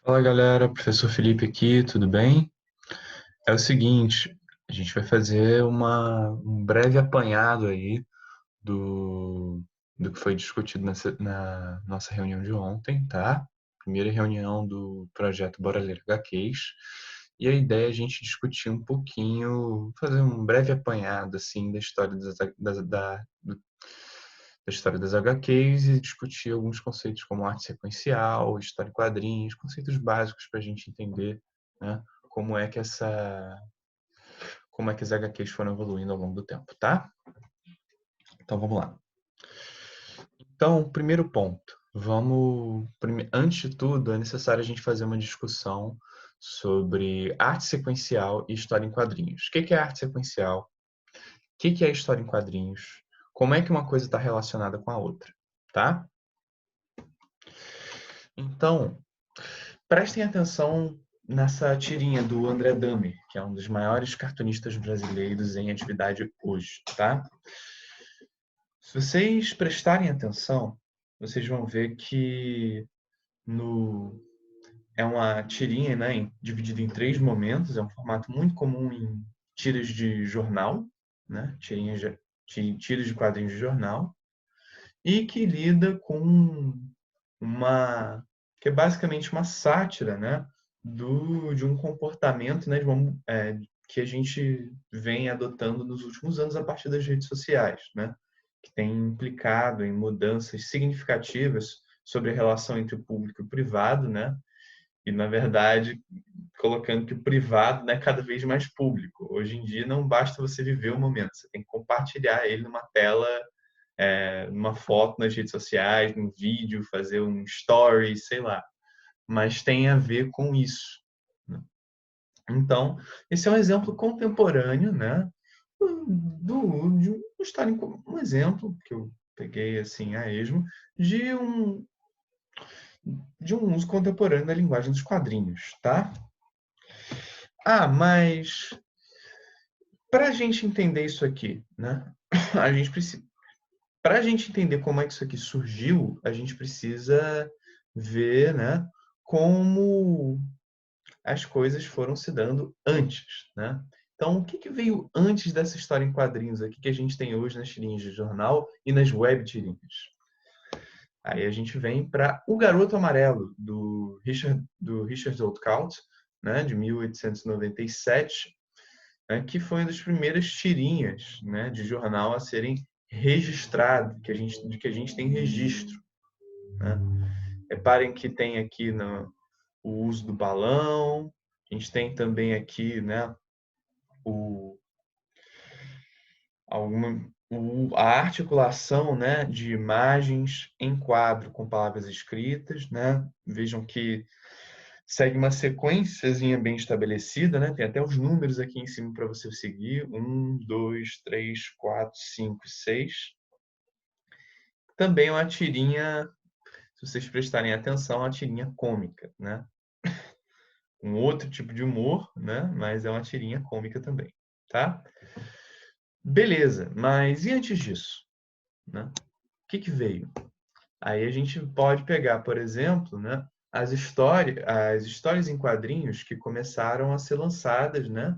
Fala galera, professor Felipe aqui, tudo bem? É o seguinte, a gente vai fazer um breve apanhado aí do, do que foi discutido na nossa reunião de ontem, tá? Primeira reunião do projeto Bora Ler HQs. E a ideia é a gente discutir um pouquinho, fazer um breve apanhado assim da história da história das HQs e discutir alguns conceitos como arte sequencial, história em quadrinhos, conceitos básicos para a gente entender, né, como é que as HQs foram evoluindo ao longo do tempo, tá? Então vamos lá. Então, primeiro ponto, antes de tudo, é necessário a gente fazer uma discussão sobre arte sequencial e história em quadrinhos. O que é arte sequencial? O que é história em quadrinhos? Como é que uma coisa está relacionada com a outra, tá? Então, prestem atenção nessa tirinha do André Dahmer, que é um dos maiores cartunistas brasileiros em atividade hoje, tá? Se vocês prestarem atenção, vocês vão ver que no é uma tirinha, né, dividida em três momentos, é um formato muito comum em tiras de jornal, né, tiras de quadrinhos de jornal, e que lida com uma que é basicamente uma sátira, né, de um comportamento, né, que a gente vem adotando nos últimos anos a partir das redes sociais, né, que tem implicado em mudanças significativas sobre a relação entre o público e o privado, né, e na verdade colocando que o privado é cada vez mais público. Hoje em dia não basta você viver o momento, você tem que compartilhar ele numa tela, numa foto nas redes sociais, num vídeo, fazer um story, sei lá. Mas tem a ver com isso, né? Então, esse é um exemplo contemporâneo, né? De um histórico, um exemplo que eu peguei assim a esmo de um uso contemporâneo da linguagem dos quadrinhos, tá? Ah, mas para a gente entender isso aqui, né? A gente precisa, para a gente entender como é que isso aqui surgiu, a gente precisa ver, né? Como as coisas foram se dando antes, né? Então, o que veio antes dessa história em quadrinhos aqui que a gente tem hoje nas tirinhas de jornal e nas web tirinhas? Aí a gente vem para O Garoto Amarelo, do Richard Outcault, né, de 1897, né, que foi uma das primeiras tirinhas, né, de jornal a serem registradas, de que a gente tem registro, né? Reparem que tem aqui o uso do balão, a gente tem também aqui, né, o, a articulação, né, de imagens em quadro com palavras escritas, né? Vejam que segue uma sequenciazinha bem estabelecida, né? Tem até os números aqui em cima para você seguir: 1, 2, 3, 4, 5, 6. Também é uma tirinha, se vocês prestarem atenção, uma tirinha cômica, né? Um outro tipo de humor, né? Mas é uma tirinha cômica também, tá? Beleza, mas e antes disso, né? O que veio? Aí a gente pode pegar, por exemplo, né, as histórias em quadrinhos que começaram a ser lançadas, né,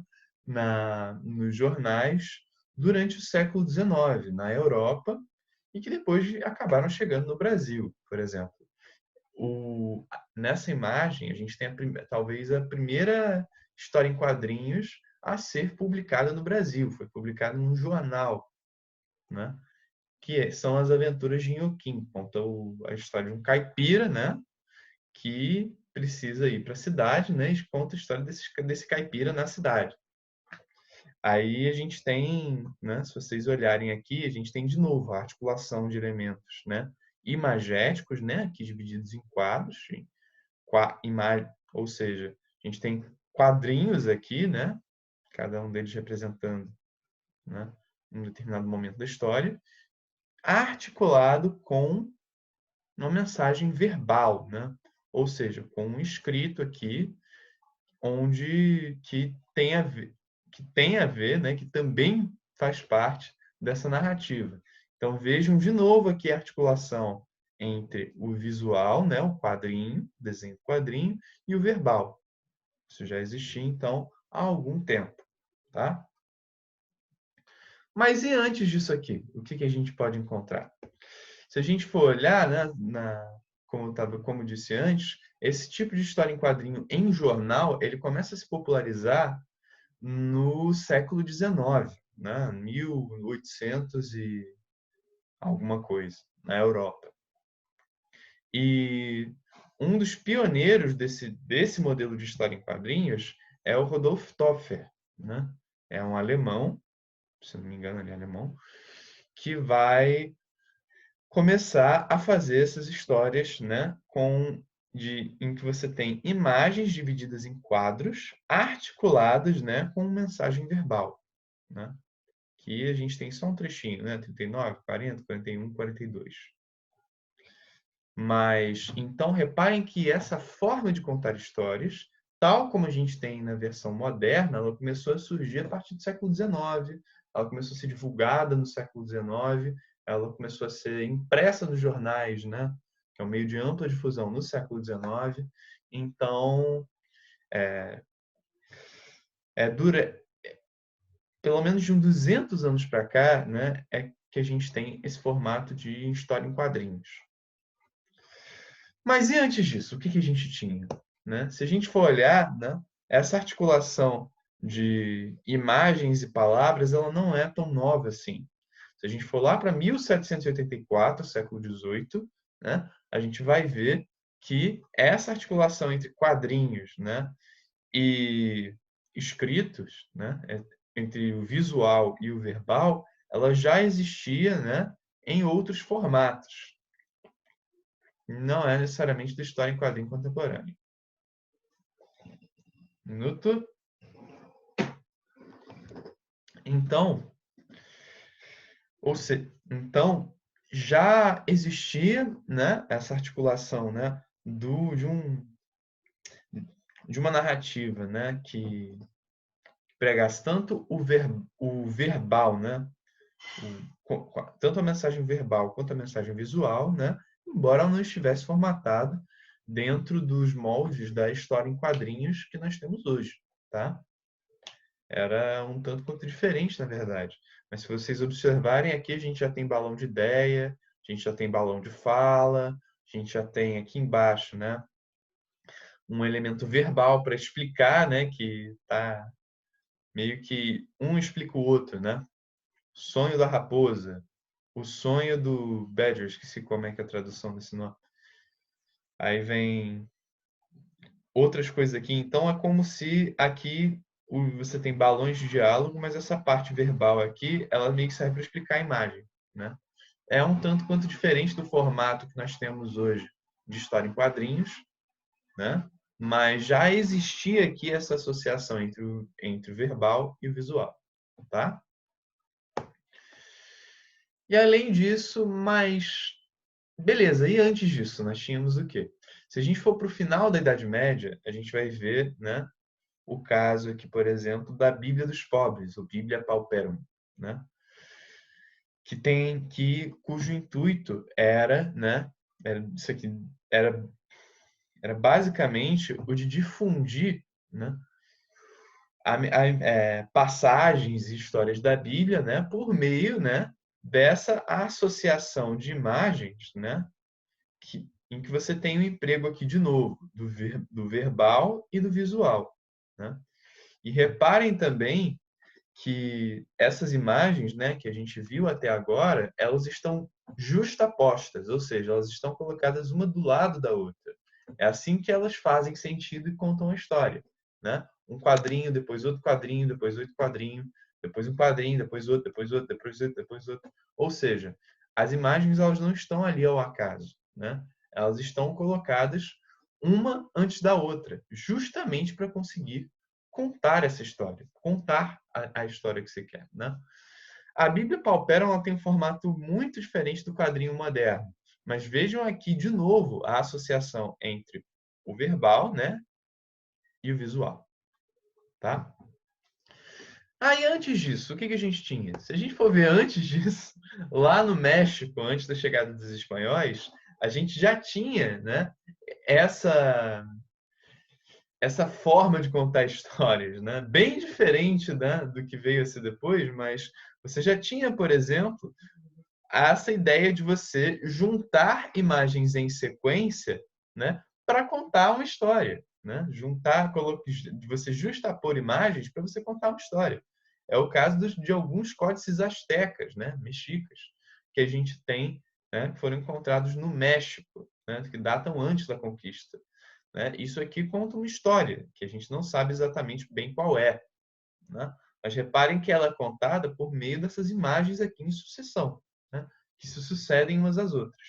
nos jornais durante o século XIX, na Europa, e que depois acabaram chegando no Brasil, por exemplo. Nessa imagem, a gente tem talvez a primeira história em quadrinhos a ser publicada no Brasil. Foi publicada num jornal, né? São as aventuras de Inhoquim. Conta a história de um caipira, né? Que precisa ir para a cidade, né? E conta a história desse caipira na cidade. Aí a gente tem, né? Se vocês olharem aqui, a gente tem de novo a articulação de elementos, né? Imagéticos, né? Aqui divididos em quadros, ou seja, a gente tem quadrinhos aqui, né? Cada um deles representando, né, um determinado momento da história, articulado com uma mensagem verbal, né? Ou seja, com um escrito aqui, onde que tem a ver, né? Que também faz parte dessa narrativa. Então vejam de novo aqui a articulação entre o visual, né, o quadrinho, desenho do quadrinho, e o verbal. Isso já existia, então, há algum tempo, tá? Mas e antes disso aqui? O que a gente pode encontrar? Se a gente for olhar, né, como disse antes, esse tipo de história em quadrinho em jornal, ele começa a se popularizar no século XIX, né, 1800 e alguma coisa, na Europa. E um dos pioneiros desse modelo de história em quadrinhos é o Rodolf Toffer, né? É um alemão, se não me engano, ele é alemão, que vai começar a fazer essas histórias, né, em que você tem imagens divididas em quadros, articulados, né, com mensagem verbal, né? Que a gente tem só um trechinho, né? 39, 40, 41, 42. Mas, então, reparem que essa forma de contar histórias, tal como a gente tem na versão moderna, ela começou a surgir a partir do século XIX, ela começou a ser divulgada no século XIX, ela começou a ser impressa nos jornais, né? Que é um meio de ampla difusão no século XIX. Então, dura pelo menos de uns 200 anos para cá, né? É que a gente tem esse formato de história em quadrinhos. Mas e antes disso, o que a gente tinha? Né? Se a gente for olhar, né, essa articulação de imagens e palavras, ela não é tão nova assim. Se a gente for lá para 1784, século XVIII, né, a gente vai ver que essa articulação entre quadrinhos, né, e escritos, né, entre o visual e o verbal, ela já existia, né, em outros formatos. Não é necessariamente da história em quadrinho contemporâneo. Minuto. Então, então já existia, né, essa articulação, né, de uma narrativa, né, que pregasse tanto o verbal, né, tanto a mensagem verbal quanto a mensagem visual, né, embora ela não estivesse formatada dentro dos moldes da história em quadrinhos que nós temos hoje, tá? Era um tanto quanto diferente, na verdade. Mas se vocês observarem aqui, a gente já tem balão de ideia, a gente já tem balão de fala, a gente já tem aqui embaixo, né, um elemento verbal para explicar, né, que tá meio que um explica o outro, né? Sonho da raposa, o sonho do Badger, esqueci como é que é a tradução desse nome. Aí vem outras coisas aqui. Então é como se aqui você tem balões de diálogo, mas essa parte verbal aqui, ela meio que serve para explicar a imagem, né? É um tanto quanto diferente do formato que nós temos hoje de história em quadrinhos, né? Mas já existia aqui essa associação entre o verbal e o visual, tá? E além disso, mas beleza, e antes disso, nós tínhamos o quê? Se a gente for para o final da Idade Média, a gente vai ver, né, o caso aqui, por exemplo, da Bíblia dos Pobres, ou Bíblia Pauperum, né? Cujo intuito era, né, isso aqui era, era basicamente o de difundir, né, passagens e histórias da Bíblia, né, por meio, né, dessa associação de imagens, né, em que você tem o emprego aqui de novo do verbal e do visual, né? E reparem também que essas imagens, né, que a gente viu até agora, elas estão justapostas, ou seja, elas estão colocadas uma do lado da outra. É assim que elas fazem sentido e contam a história, né? Um quadrinho, depois outro quadrinho, depois outro quadrinho, depois um quadrinho, depois outro, depois outro, depois outro, depois outro. Ou seja, as imagens elas não estão ali ao acaso, né? Elas estão colocadas uma antes da outra, justamente para conseguir contar essa história, contar a história que você quer, né? A Bíblia Pauperum ela tem um formato muito diferente do quadrinho moderno, mas vejam aqui de novo a associação entre o verbal, né, e o visual, tá? Aí antes disso, o que a gente tinha? Se a gente for ver antes disso, lá no México, antes da chegada dos espanhóis, a gente já tinha, né, essa forma de contar histórias, né? Bem diferente, né, do que veio a ser depois, mas você já tinha, por exemplo, essa ideia de você juntar imagens em sequência, né, para contar uma história, né? De você justapor imagens para você contar uma história. É o caso de alguns códices astecas, né, mexicas, que a gente tem, né, que foram encontrados no México, né, que datam antes da conquista. Né? Isso aqui conta uma história que a gente não sabe exatamente bem qual é. Né? Mas reparem que ela é contada por meio dessas imagens aqui em sucessão, né? Que se sucedem umas às outras.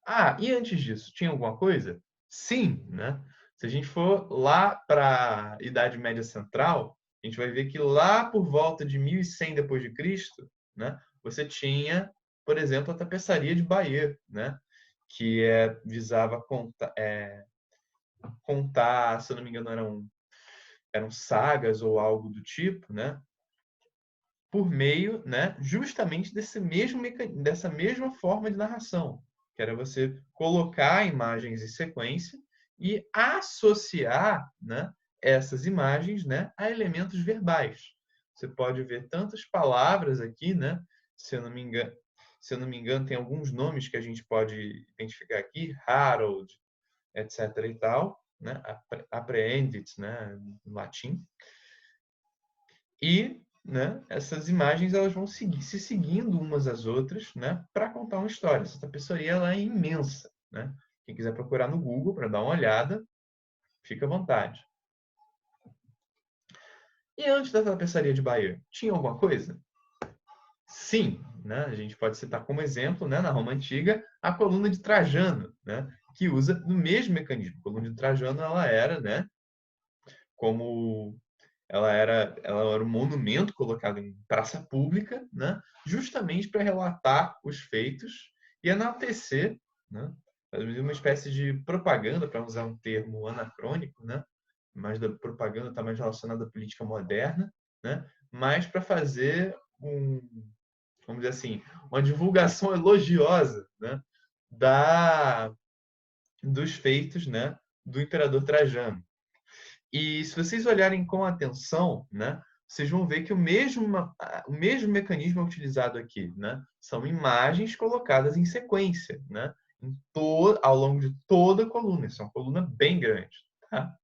Ah, e antes disso, tinha alguma coisa? Sim, né? Se a gente for lá para a Idade Média Central, a gente vai ver que lá por volta de 1100 depois de Cristo, né, você tinha, por exemplo, a tapeçaria de Bayeux, né, que visava contar, se eu não me engano, eram sagas ou algo do tipo, né, por meio, né, justamente dessa mesma forma de narração, que era você colocar imagens em sequência e associar, né, essas imagens, né, a elementos verbais. Você pode ver tantas palavras aqui, né, se eu não me engano, tem alguns nomes que a gente pode identificar aqui, Harold, etc. e tal, né, apprehendit, né, em latim. E, né, essas imagens elas vão se seguindo umas às outras, né, para contar uma história. Essa tapeçaria ela é imensa, né? Quem quiser procurar no Google para dar uma olhada, fica à vontade. E antes da tapeçaria de Bayeux, tinha alguma coisa? Sim, né? A gente pode citar como exemplo, né, na Roma antiga, a coluna de Trajano, né, que usa o mesmo mecanismo. A coluna de Trajano ela era, né, como ela era um monumento colocado em praça pública, né, justamente para relatar os feitos e enaltecer, né, uma espécie de propaganda, para usar um termo anacrônico, né, mas da propaganda está mais relacionada à política moderna, né, mas para fazer vamos dizer assim, uma divulgação elogiosa, né, dos feitos, né, do imperador Trajano. E se vocês olharem com atenção, né, vocês vão ver que o mesmo mecanismo é utilizado aqui, né? São imagens colocadas em sequência, né? Ao longo de toda a coluna. Isso é uma coluna bem grande. Tá?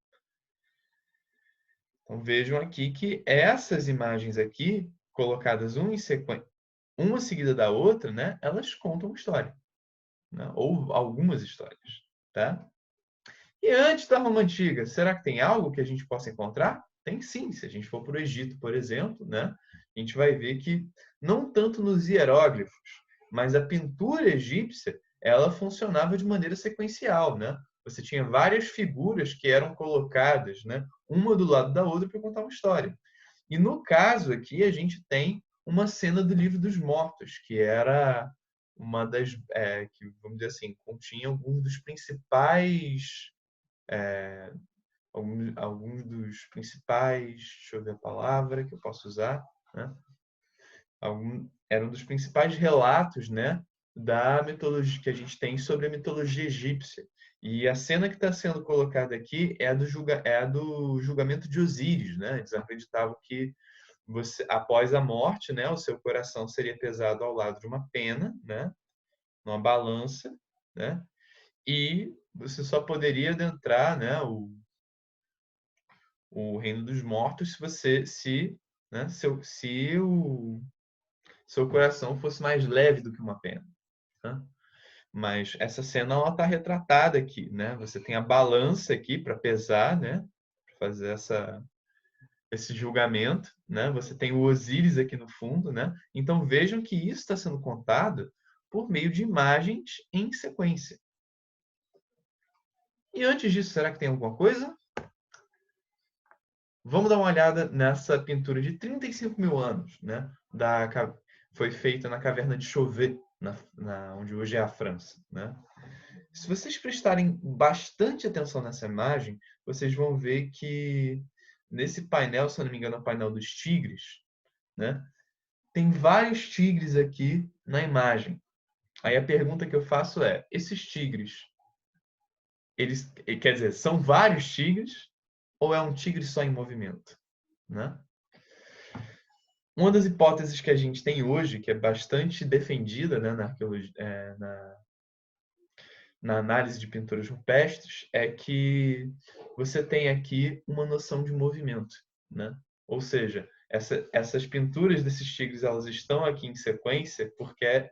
Então vejam aqui que essas imagens aqui, colocadas uma seguida da outra, né? Elas contam uma história, né? Ou algumas histórias. Tá? E antes da Roma Antiga, será que tem algo que a gente possa encontrar? Tem sim. Se a gente for para o Egito, por exemplo, né, a gente vai ver que não tanto nos hieróglifos, mas a pintura egípcia, ela funcionava de maneira sequencial, né? Você tinha várias figuras que eram colocadas, né, uma do lado da outra para contar uma história. E no caso aqui, a gente tem uma cena do Livro dos Mortos, que era uma das, que vamos dizer assim, continha alguns dos principais alguns dos principais, deixa eu ver a palavra que eu posso usar, né? Eram dos principais relatos, né, da mitologia que a gente tem sobre a mitologia egípcia. E a cena que está sendo colocada aqui é a do julgamento de Osíris, né? Eles acreditavam que após a morte, né, o seu coração seria pesado ao lado de uma pena, né, numa balança, né? E você só poderia adentrar, né, o reino dos mortos né, se o seu coração fosse mais leve do que uma pena. Né? Mas essa cena ela está retratada aqui, né? Você tem a balança aqui para pesar, né? Para fazer esse julgamento, né? Você tem o Osíris aqui no fundo, né? Então vejam que isso está sendo contado por meio de imagens em sequência. E antes disso, será que tem alguma coisa? Vamos dar uma olhada nessa pintura de 35 mil anos, né? Foi feita na caverna de Chauvet, onde hoje é a França, né? Se vocês prestarem bastante atenção nessa imagem, vocês vão ver que nesse painel, se eu não me engano, é o painel dos tigres, né? Tem vários tigres aqui na imagem. Aí a pergunta que eu faço é, esses tigres, eles, quer dizer, são vários tigres ou é um tigre só em movimento, né? Uma das hipóteses que a gente tem hoje, que é bastante defendida, né, na arqueologia, na análise de pinturas rupestres, é que você tem aqui uma noção de movimento, né? Ou seja, essas pinturas desses tigres, elas estão aqui em sequência porque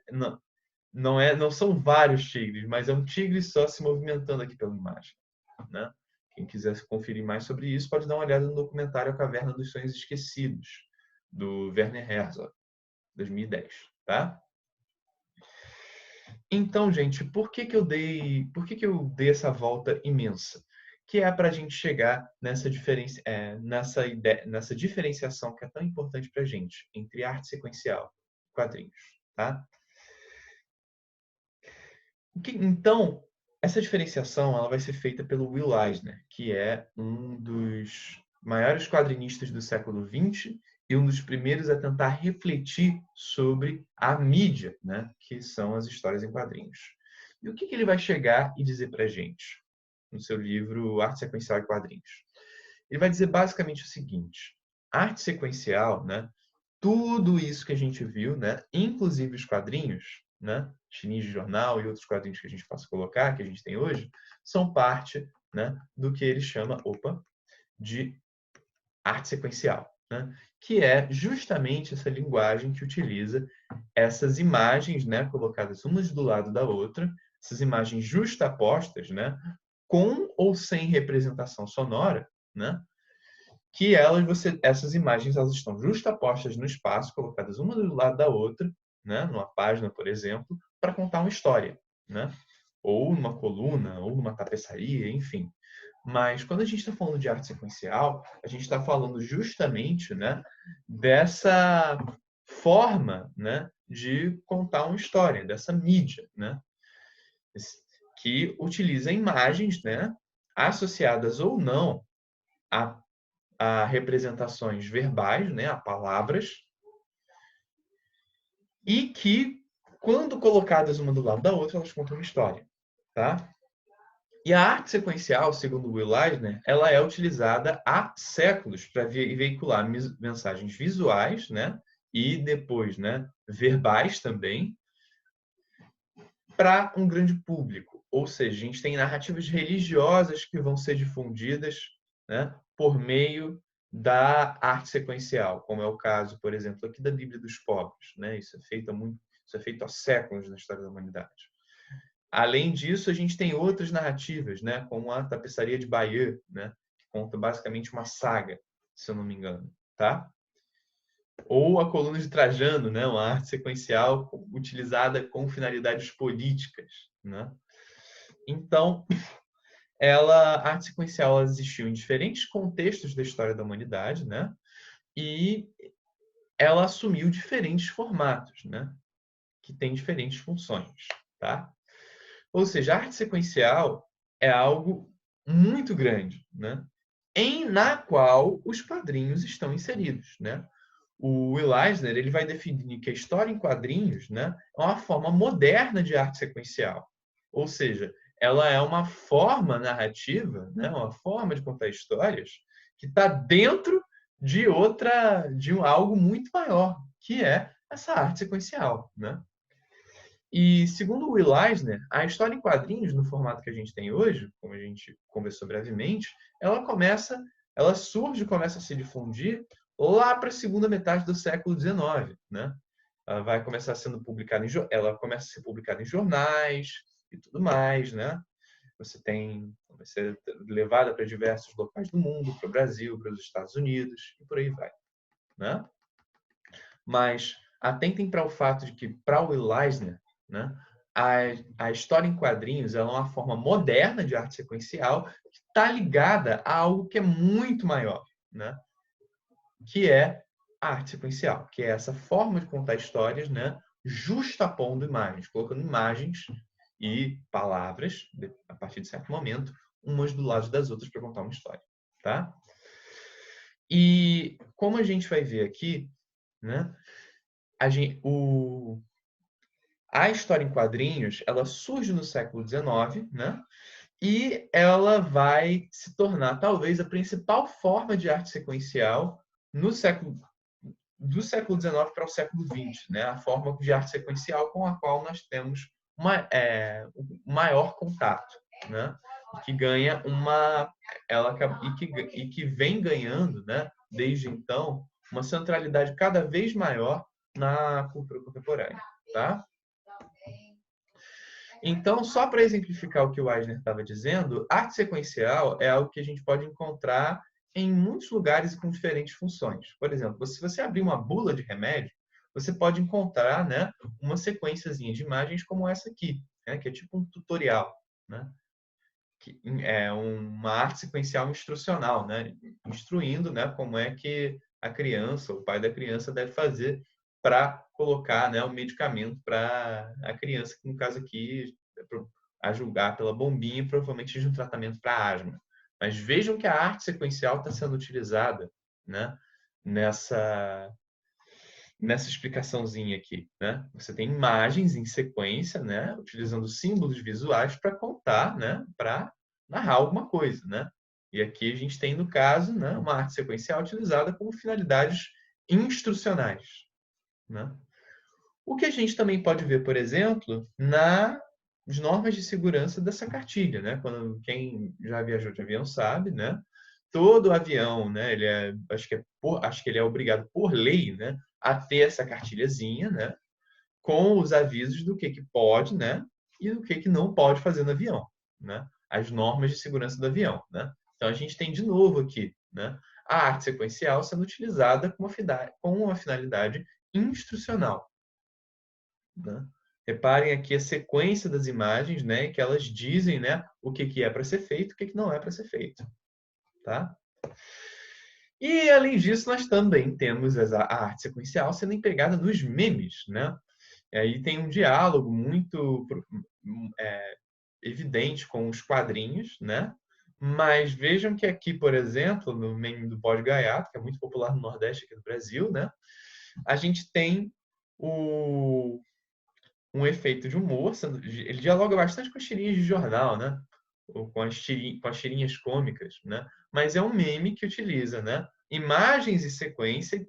não são vários tigres, mas é um tigre só se movimentando aqui pela imagem, né? Quem quiser conferir mais sobre isso pode dar uma olhada no documentário A Caverna dos Sonhos Esquecidos, do Werner Herzog, 2010, tá? Então, gente, por que que eu dei essa volta imensa? Que é para a gente chegar nessa diferenciação que é tão importante para a gente entre arte sequencial e quadrinhos, tá? Então, essa diferenciação ela vai ser feita pelo Will Eisner, que é um dos maiores quadrinistas do século XX e um dos primeiros a tentar refletir sobre a mídia, né, que são as histórias em quadrinhos. E o que ele vai chegar e dizer para a gente no seu livro Arte Sequencial e Quadrinhos? Ele vai dizer basicamente o seguinte: a arte sequencial, né, tudo isso que a gente viu, né, inclusive os quadrinhos, né, Chininhos de jornal e outros quadrinhos que a gente possa colocar, que a gente tem hoje, são parte, né, do que ele chama, de arte sequencial, né, que é justamente essa linguagem que utiliza essas imagens, né, colocadas umas do lado da outra, essas imagens justapostas, né, com ou sem representação sonora, né, que essas imagens elas estão justapostas no espaço, colocadas uma do lado da outra, né, numa página, por exemplo, para contar uma história, né? Ou numa coluna, ou numa tapeçaria, enfim. Mas quando a gente está falando de arte sequencial, a gente está falando justamente, né, dessa forma, né, de contar uma história, dessa mídia, né, que utiliza imagens, né, associadas ou não a representações verbais, né, a palavras, e que, quando colocadas uma do lado da outra, elas contam uma história, tá? E a arte sequencial, segundo Will Eisner, ela é utilizada há séculos para veicular mensagens visuais, né, e depois, né, verbais também, para um grande público. Ou seja, a gente tem narrativas religiosas que vão ser difundidas, né, por meio da arte sequencial, como é o caso, por exemplo, aqui da Bíblia dos Pobres, né? Isso é feito há séculos na história da humanidade. Além disso, a gente tem outras narrativas, né, como a Tapeçaria de Bayeux, né, que conta basicamente uma saga, se eu não me engano, tá? Ou a coluna de Trajano, né, uma arte sequencial utilizada com finalidades políticas, né? Então, a arte sequencial ela existiu em diferentes contextos da história da humanidade, né? E ela assumiu diferentes formatos, né? Que têm diferentes funções, tá? Ou seja, a arte sequencial é algo muito grande, né? Na qual os quadrinhos estão inseridos, né? O Will Eisner ele vai definir que a história em quadrinhos, né, é uma forma moderna de arte sequencial. Ou seja, ela é uma forma narrativa, né, uma forma de contar histórias que está dentro de algo muito maior, que é essa arte sequencial, né? E segundo o Will Eisner, a história em quadrinhos, no formato que a gente tem hoje, como a gente conversou brevemente, ela surge, começa a se difundir lá para a segunda metade do século XIX, né? Ela vai começar sendo publicada ela começa a ser publicada em jornais e tudo mais, né? Vai ser levada para diversos locais do mundo, para o Brasil, para os Estados Unidos e por aí vai, né? Mas atentem para o fato de que, para o Will Eisner, né, a história em quadrinhos é uma forma moderna de arte sequencial que está ligada a algo que é muito maior, né, que é a arte sequencial, que é essa forma de contar histórias, né, justapondo imagens, colocando imagens e palavras, a partir de certo momento, umas do lado das outras para contar uma história. Tá? E como a gente vai ver aqui, né, A história em quadrinhos, ela surge no século XIX, né? E ela vai se tornar, talvez, a principal forma de arte sequencial no século do século XIX para o século XX, né? A forma de arte sequencial com a qual nós temos o maior contato, né? Que ganha e que vem ganhando, né? Desde então, uma centralidade cada vez maior na cultura contemporânea, tá? Então, só para exemplificar o que o Eisner estava dizendo, arte sequencial é algo que a gente pode encontrar em muitos lugares e com diferentes funções. Por exemplo, se você abrir uma bula de remédio, você pode encontrar, né, uma sequenciazinha de imagens como essa aqui, né, que é tipo um tutorial, né, que é uma arte sequencial instrucional, né, instruindo, né, como é que a criança, o pai da criança deve fazer para colocar, né, o medicamento para a criança, que no caso aqui, a julgar pela bombinha, provavelmente de um tratamento para asma. Mas vejam que a arte sequencial está sendo utilizada, né, nessa explicaçãozinha aqui, né? Você tem imagens em sequência, né, utilizando símbolos visuais para contar, né, para narrar alguma coisa, né? E aqui a gente tem, no caso, né, uma arte sequencial utilizada como finalidades instrucionais, né? O que a gente também pode ver, por exemplo, nas normas de segurança dessa cartilha, né? Quando quem já viajou de avião sabe, né? Todo avião, né? Acho que ele é obrigado por lei, né? A ter essa cartilhazinha, né? Com os avisos do que pode, né? E do que não pode fazer no avião, né? As normas de segurança do avião, né? Então a gente tem de novo aqui, né? A arte sequencial sendo utilizada com uma finalidade instrucional, né? Reparem aqui a sequência das imagens, né, que elas dizem, né, o que é para ser feito, o que não é para ser feito, tá? E além disso, nós também temos a arte sequencial sendo empregada nos memes, né? E aí tem um diálogo muito evidente com os quadrinhos, né? Mas vejam que aqui, por exemplo, no meme do Bode Gaiato, que é muito popular no Nordeste aqui do Brasil, né? A gente tem um efeito de humor, ele dialoga bastante com as tirinhas de jornal, né? Ou com as tirinhas cômicas, né? Mas é um meme que utiliza, né, imagens e sequência,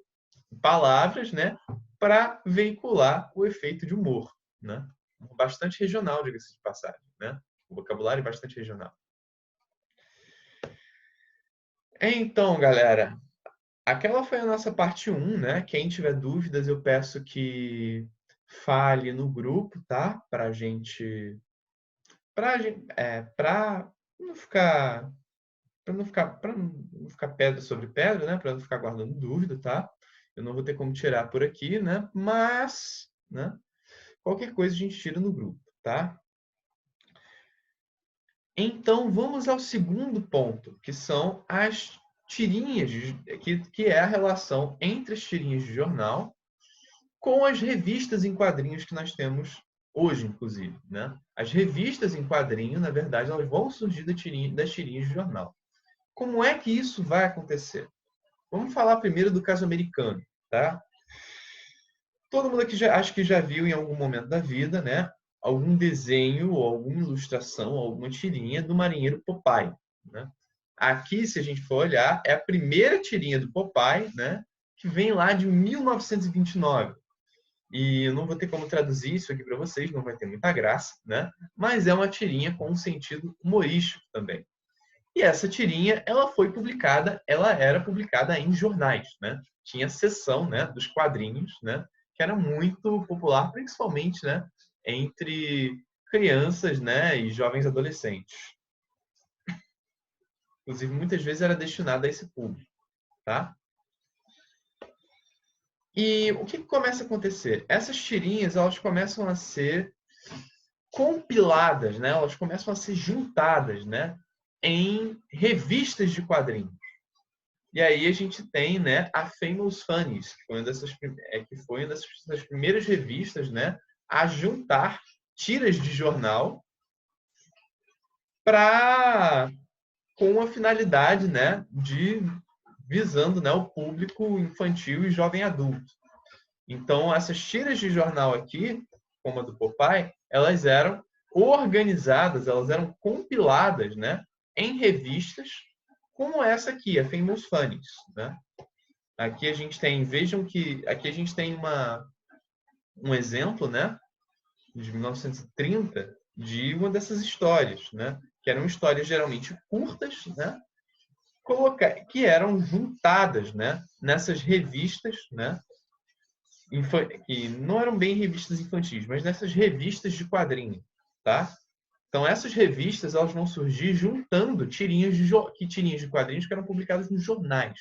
palavras, né, para veicular o efeito de humor, né? Bastante regional, diga-se de passagem, né? O vocabulário é bastante regional. Então, galera, aquela foi a nossa parte 1, né? Quem tiver dúvidas, eu peço que fale no grupo, tá? Para não ficar pedra sobre pedra, né? Para não ficar guardando dúvida, tá? Eu não vou ter como tirar por aqui, né? Mas, né? Qualquer coisa a gente tira no grupo, tá? Então vamos ao segundo ponto, que são as tirinhas, que é a relação entre as tirinhas de jornal com as revistas em quadrinhos que nós temos hoje, inclusive, né? As revistas em quadrinho, na verdade, elas vão surgir das tirinhas de jornal. Como é que isso vai acontecer? Vamos falar primeiro do caso americano, tá? Todo mundo aqui acho que já viu em algum momento da vida, né? Algum desenho, ou alguma ilustração, ou alguma tirinha do marinheiro Popeye, né? Aqui, se a gente for olhar, é a primeira tirinha do Popeye, né? Que vem lá de 1929. E eu não vou ter como traduzir isso aqui para vocês, não vai ter muita graça, né? Mas é uma tirinha com um sentido humorístico também. E essa tirinha, ela era publicada em jornais, né? Tinha seção, né, dos quadrinhos, né, que era muito popular, principalmente, né, entre crianças, né, e jovens adolescentes. Inclusive, muitas vezes era destinada a esse público, tá? E o que começa a acontecer? Essas tirinhas, elas começam a ser compiladas, né? Elas começam a ser juntadas, né, em revistas de quadrinhos. E aí a gente tem, né, a Famous Funnies, que foi uma dessas primeiras revistas, né, a juntar tiras de jornal com a finalidade, né, de visando, né, o público infantil e jovem adulto. Então essas tiras de jornal aqui, como a do Popeye, elas eram organizadas, elas eram compiladas, né, em revistas como essa aqui, a Famous Funnies, né? Aqui a gente tem, vejam que aqui a gente tem um exemplo, né, de 1930, de uma dessas histórias, né, que eram histórias geralmente curtas, né, que eram juntadas, né, nessas revistas, né, que não eram bem revistas infantis, mas nessas revistas de quadrinho, tá? Então essas revistas elas vão surgir juntando tirinhas de quadrinhos que eram publicadas nos jornais,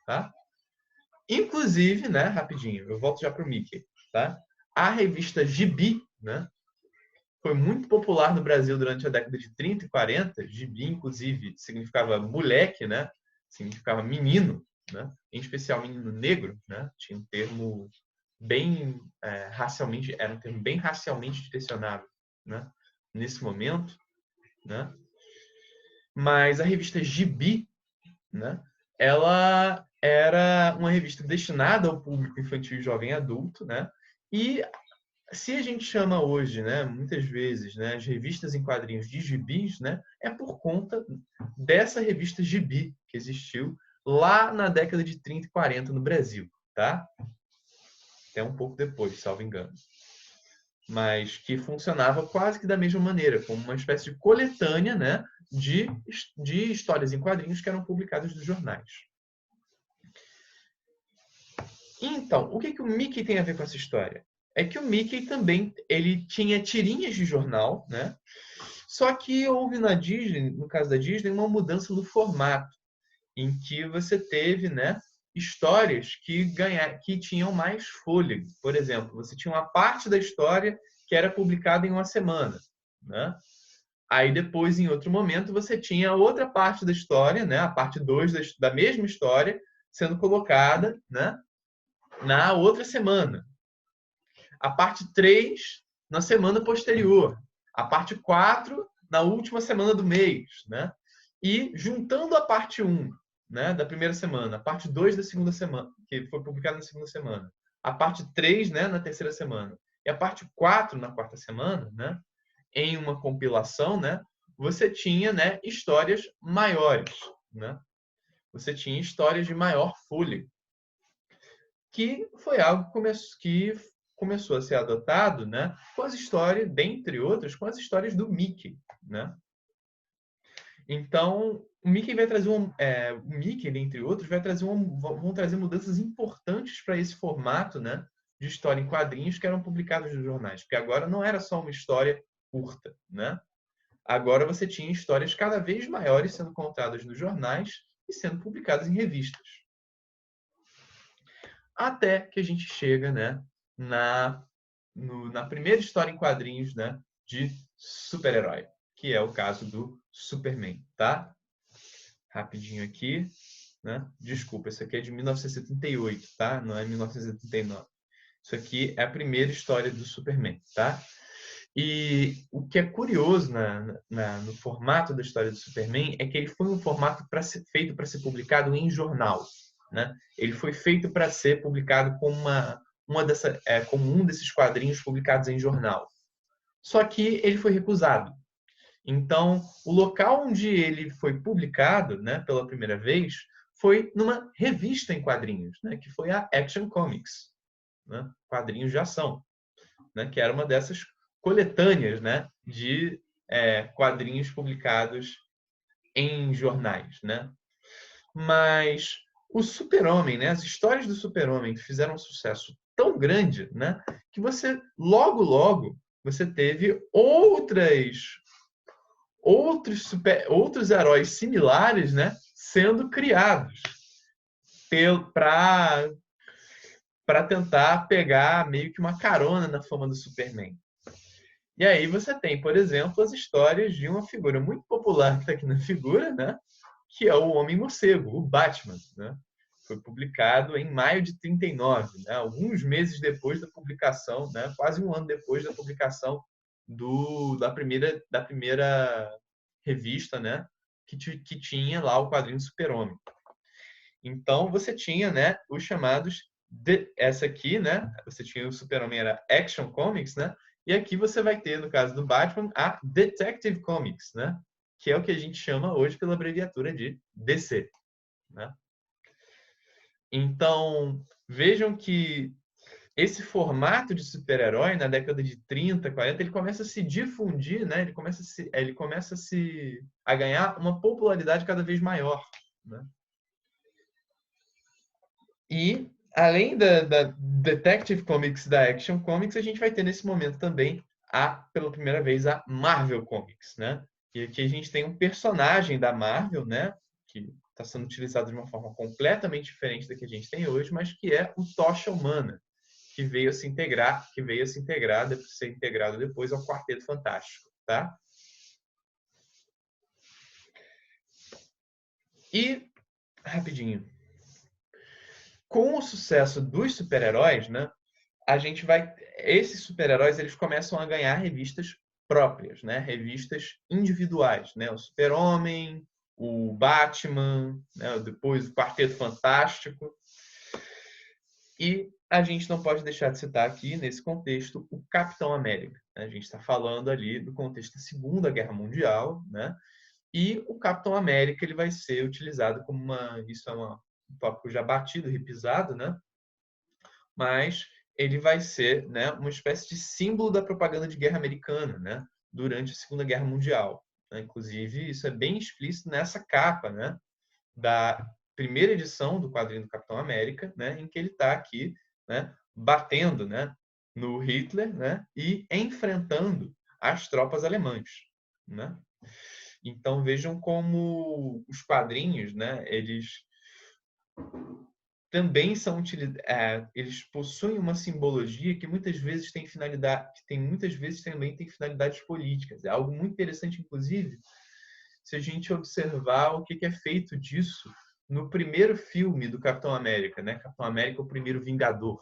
tá? Inclusive, né, rapidinho, eu volto já para o Mickey, tá? A revista Gibi, né, foi muito popular no Brasil durante a década de 30 e 40. Gibi, inclusive, significava moleque, né? Significava menino, né? Em especial menino negro, né? Tinha um termo bem racialmente, era um termo bem racialmente direcionado, né? Nesse momento, né? Mas a revista Gibi, né? Ela era uma revista destinada ao público infantil, jovem e adulto, né? E se a gente chama hoje, né, muitas vezes, né, as revistas em quadrinhos de gibis, né, é por conta dessa revista Gibi que existiu lá na década de 30 e 40 no Brasil, tá? Até um pouco depois, salvo engano. Mas que funcionava quase que da mesma maneira, como uma espécie de coletânea, né, de histórias em quadrinhos que eram publicadas nos jornais. Então, o que o Mickey tem a ver com essa história? É que o Mickey também ele tinha tirinhas de jornal, né? Só que houve na Disney, no caso da Disney, uma mudança no formato, em que você teve, né, histórias que tinham mais fôlego. Por exemplo, você tinha uma parte da história que era publicada em uma semana, né? Aí depois, em outro momento, você tinha outra parte da história, né, a parte 2 da mesma história, sendo colocada, né, na outra semana. A parte 3 na semana posterior. A parte 4 na última semana do mês, né? E juntando a parte 1, né, da primeira semana, a parte 2 da segunda semana, que foi publicada na segunda semana, a parte 3, né, na terceira semana, e a parte 4 na quarta semana, né, em uma compilação, né, você tinha, né, histórias maiores, né? Você tinha histórias de maior fôlego, que foi algo que começou a ser adotado, né, com as histórias, dentre outras, com as histórias do Mickey, né? Então, o Mickey vai trazer o Mickey, dentre outros, vão trazer mudanças importantes para esse formato, né, de história em quadrinhos que eram publicados nos jornais, porque agora não era só uma história curta, né? Agora você tinha histórias cada vez maiores sendo contadas nos jornais e sendo publicadas em revistas. Até que a gente chega, né, na primeira história em quadrinhos, né, de super-herói, que é o caso do Superman, tá? Rapidinho aqui, né? Desculpa, isso aqui é de 1978, tá? Não é 1979. Isso aqui é a primeira história do Superman, tá? E o que é curioso no formato da história do Superman é que ele foi um formato feito para ser publicado em jornal, né? Ele foi feito para ser publicado como como um desses quadrinhos publicados em jornal. Só que ele foi recusado. Então, o local onde ele foi publicado, né, pela primeira vez, foi numa revista em quadrinhos, né, que foi a Action Comics, né, quadrinhos de ação, né, que era uma dessas coletâneas, né, de quadrinhos publicados em jornais, né? Mas o Super-Homem, né, as histórias do Super-Homem fizeram um sucesso tão grande, né, que você logo você teve outros heróis similares, né, sendo criados para tentar pegar meio que uma carona na fama do Superman. E aí você tem, por exemplo, as histórias de uma figura muito popular que está aqui na figura, né, que é o Homem-Morcego, o Batman, né? Foi publicado em maio de 39, né? Alguns meses depois da publicação, né? Quase um ano depois da publicação da primeira revista, né? Que tinha lá o quadrinho do Super-Homem. Então você tinha, né, os chamados essa aqui, né? Você tinha o Super-Homem era Action Comics, né? E aqui você vai ter, no caso do Batman, a Detective Comics, né? Que é o que a gente chama hoje pela abreviatura de DC, né? Então, vejam que esse formato de super-herói na década de 30, 40, ele começa a se difundir, né? Ele começa a ganhar uma popularidade cada vez maior, né? E além da Detective Comics, da Action Comics, a gente vai ter nesse momento também pela primeira vez a Marvel Comics, né? E aqui a gente tem um personagem da Marvel, né? Que está sendo utilizado de uma forma completamente diferente da que a gente tem hoje, mas que é o Tocha Humana, que veio a se integrar, ser integrado depois ao Quarteto Fantástico, tá? E rapidinho, com o sucesso dos super-heróis, né? Esses super-heróis, eles começam a ganhar revistas próprias, né? Revistas individuais, né? O Super-Homem, o Batman, né? Depois o Quarteto Fantástico. E a gente não pode deixar de citar aqui, nesse contexto, o Capitão América. A gente está falando ali do contexto da Segunda Guerra Mundial, né? E o Capitão América ele vai ser utilizado como isso é um tópico já batido, repisado, né? Mas ele vai ser, né, uma espécie de símbolo da propaganda de guerra americana, né, durante a Segunda Guerra Mundial. Inclusive, isso é bem explícito nessa capa, né, da primeira edição do quadrinho do Capitão América, né, em que ele está aqui, né, batendo, né, no Hitler, né, e enfrentando as tropas alemãs, né? Então vejam como os quadrinhos, né, eles também eles possuem uma simbologia que muitas vezes tem finalidade, muitas vezes também tem finalidades políticas. É algo muito interessante, inclusive, se a gente observar o que é feito disso no primeiro filme do Capitão América, né? Capitão América, o primeiro Vingador,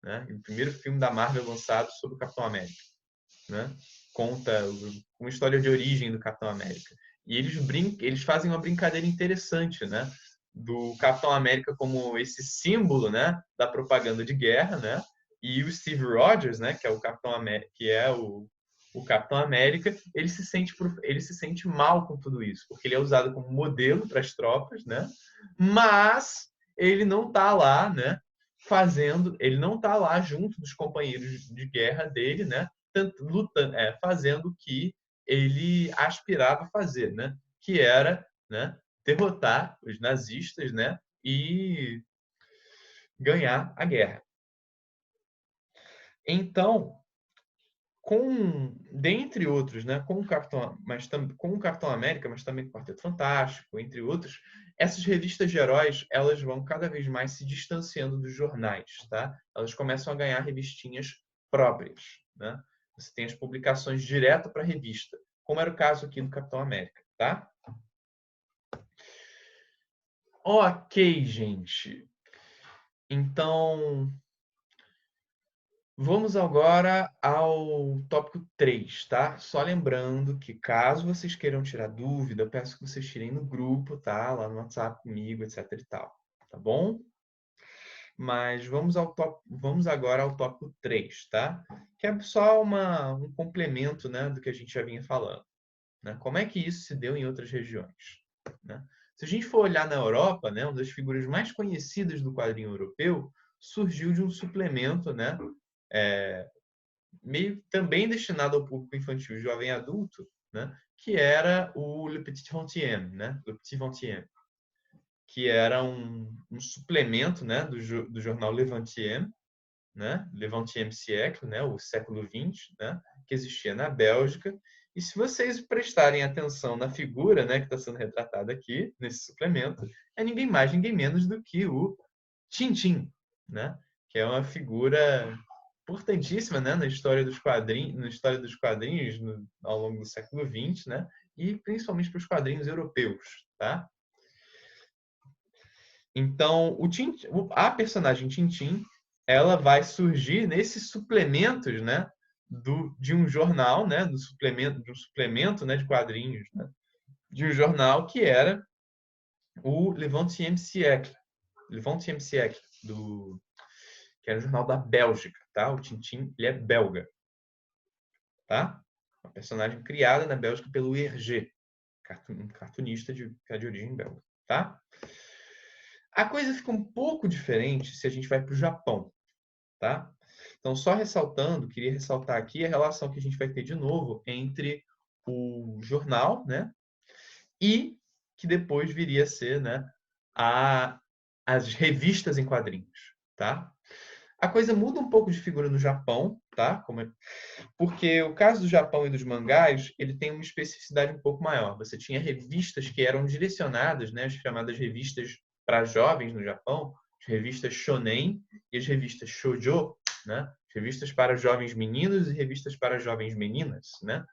né? O primeiro filme da Marvel lançado sobre o Capitão América, né? Conta uma história de origem do Capitão América. E eles fazem uma brincadeira interessante, né? Do Capitão América como esse símbolo, né, da propaganda de guerra, né? E o Steve Rogers, né, que é o Capitão América, o Capitão América, ele se sente mal com tudo isso, porque ele é usado como modelo para as tropas, né? Mas ele não está lá, né, ele não está lá junto dos companheiros de guerra dele, né, lutando, fazendo o que ele aspirava a fazer, né, que era, né, derrotar os nazistas, né, e ganhar a guerra. Então, dentre outros, né, com o Capitão América, mas também com o Quarteto Fantástico, entre outros, essas revistas de heróis, elas vão cada vez mais se distanciando dos jornais, tá? Elas começam a ganhar revistinhas próprias, né? Você tem as publicações direto para a revista, como era o caso aqui do Capitão América, tá? Ok, gente. Então, vamos agora ao tópico 3, tá? Só lembrando que caso vocês queiram tirar dúvida, eu peço que vocês tirem no grupo, tá? Lá no WhatsApp comigo, etc e tal. Tá bom? Mas vamos agora ao tópico 3, tá? Que é só um complemento, né, do que a gente já vinha falando, né? Como é que isso se deu em outras regiões, né? Se a gente for olhar na Europa, né, uma das figuras mais conhecidas do quadrinho europeu surgiu de um suplemento, né, meio também destinado ao público infantil, jovem e adulto, né, que era o Le Petit Vingtième, né, Le Petit Vingtième, que era um suplemento, né, do jornal Le Vingtième, né, Le XXe siècle, né, o século XX, né, que existia na Bélgica. E se vocês prestarem atenção na figura, né, que está sendo retratada aqui nesse suplemento, é ninguém mais, ninguém menos do que o Tintin, né, que é uma figura importantíssima, né, na história dos quadrinhos ao longo do século XX, né, e principalmente para os quadrinhos europeus, tá? Então, a personagem Tintin, ela vai surgir nesses suplementos, né, de um jornal, né, de um suplemento, né, de quadrinhos, né, de um jornal que era o Le XXe siècle, que era o jornal da Bélgica, tá? O Tintin, ele é belga. tá? Uma personagem criada na Bélgica pelo Hergé, um cartunista que é de origem belga, tá? A coisa fica um pouco diferente se a gente vai para o Japão, tá? Então, só ressaltando, queria ressaltar aqui a relação que a gente vai ter de novo entre o jornal, né? E que depois viria a ser, né, as revistas em quadrinhos, tá? A coisa muda um pouco de figura no Japão, tá? Porque o caso do Japão e dos mangás, ele tem uma especificidade um pouco maior. Você tinha revistas que eram direcionadas, né, as chamadas revistas para jovens no Japão, as revistas shonen e as revistas shoujo, né? As revistas para jovens meninos e revistas para jovens meninas, né?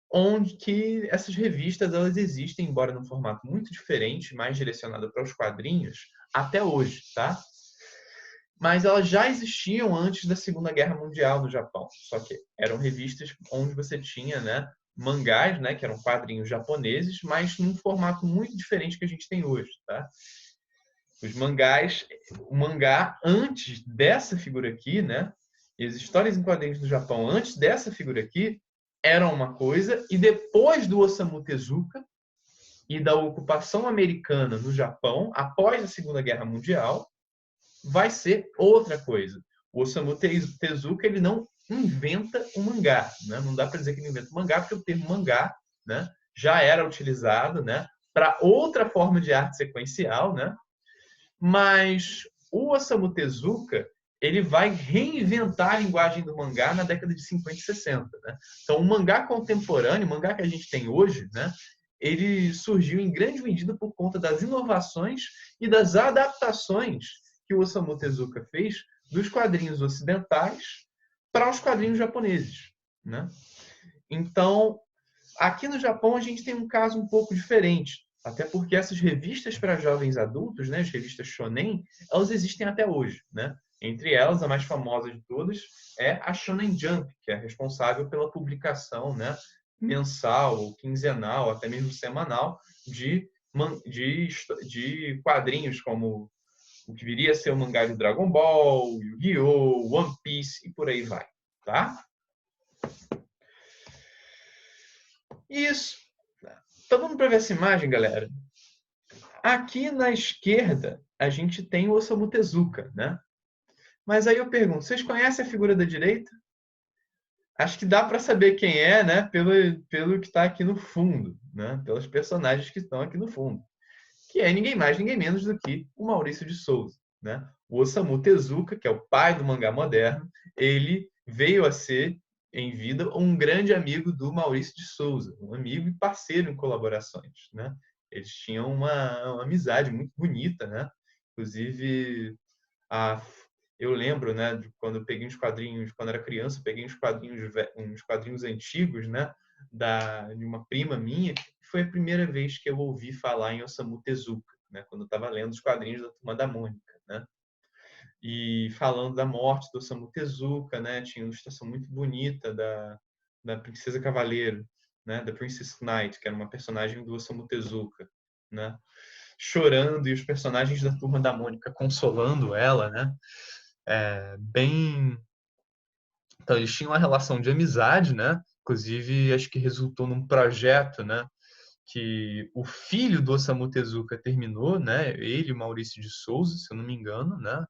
Onde que essas revistas elas existem, embora num formato muito diferente, mais direcionado para os quadrinhos, até hoje, tá? Mas elas já existiam antes da Segunda Guerra Mundial no Japão. Só que eram revistas onde você tinha, né, mangás, né, que eram quadrinhos japoneses, mas num formato muito diferente que a gente tem hoje, tá? Os mangás, o mangá antes dessa figura aqui, né, e as histórias em quadrinhos do Japão antes dessa figura aqui eram uma coisa e depois do Osamu Tezuka e da ocupação americana no Japão, após a Segunda Guerra Mundial, vai ser outra coisa. O Osamu Tezuka ele não inventa um mangá, né? Não dá para dizer que ele inventa um mangá, porque o termo mangá, né, já era utilizado, né, para outra forma de arte sequencial, né? Mas o Osamu Tezuka ele vai reinventar a linguagem do mangá na década de 50 e 60. Né? Então, o mangá contemporâneo, o mangá que a gente tem hoje, né, ele surgiu em grande medida por conta das inovações e das adaptações que o Osamu Tezuka fez dos quadrinhos ocidentais para os quadrinhos japoneses. Né? Então, aqui no Japão, a gente tem um caso um pouco diferente. Até porque essas revistas para jovens adultos, né, as revistas shonen, elas existem até hoje. Né? Entre elas, a mais famosa de todas é a Shonen Jump, que é responsável pela publicação, né, mensal, ou quinzenal, até mesmo semanal, de quadrinhos como o que viria a ser o mangá de Dragon Ball, Yu-Gi-Oh!, One Piece e por aí vai. Tá? Isso. Então vamos para ver essa imagem, galera. Aqui na esquerda, a gente tem o Osamu Tezuka, né? Mas aí eu pergunto, vocês conhecem a figura da direita? Acho que dá para saber quem é, né? Pelo que está aqui no fundo, né? Pelos personagens que estão aqui no fundo. Que é ninguém mais, ninguém menos do que o Maurício de Souza, né? O Osamu Tezuka, que é o pai do mangá moderno, ele veio a ser, em vida, um grande amigo do Maurício de Souza, um amigo e parceiro em colaborações, né? Eles tinham uma amizade muito bonita, né? Inclusive, a, eu lembro, né, de quando eu peguei uns quadrinhos, quando era criança, eu peguei uns quadrinhos antigos, né, de uma prima minha, que foi a primeira vez que eu ouvi falar em Osamu Tezuka, né, quando eu estava lendo os quadrinhos da Turma da Mônica, né? E falando da morte do Osamu Tezuka, né, tinha uma ilustração muito bonita da Princesa Cavaleiro, né, da Princess Knight, que era uma personagem do Osamu Tezuka, né? Chorando e os personagens da Turma da Mônica consolando ela, né? Bem. Então, eles tinham uma relação de amizade, né? Inclusive, acho que resultou num projeto, né? Que o filho do Osamu Tezuka terminou, né? Ele, Maurício de Souza, se eu não me engano, né?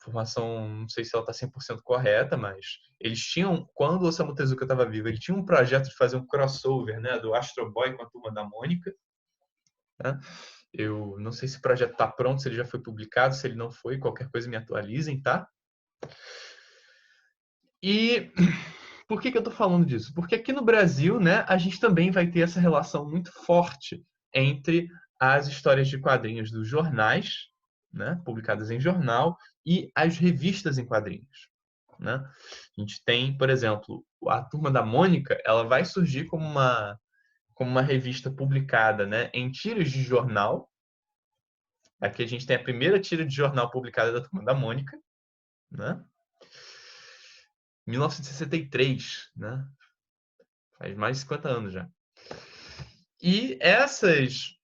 Informação, não sei se ela está 100% correta, mas eles tinham, quando o Osamu Tezuka estava vivo, ele tinha um projeto de fazer um crossover, né? Do Astro Boy com a Turma da Mônica, né? Eu não sei se o projeto está pronto, se ele já foi publicado, se ele não foi, qualquer coisa me atualizem, tá? E por que eu estou falando disso? Porque aqui no Brasil, né, a gente também vai ter essa relação muito forte entre as histórias de quadrinhos dos jornais, né, publicadas em jornal, e as revistas em quadrinhos. Né? A gente tem, por exemplo, a Turma da Mônica, ela vai surgir como uma revista publicada, né, em tiras de jornal. Aqui a gente tem a primeira tira de jornal publicada da Turma da Mônica, né? 1963, né? Faz mais de 50 anos já. E essas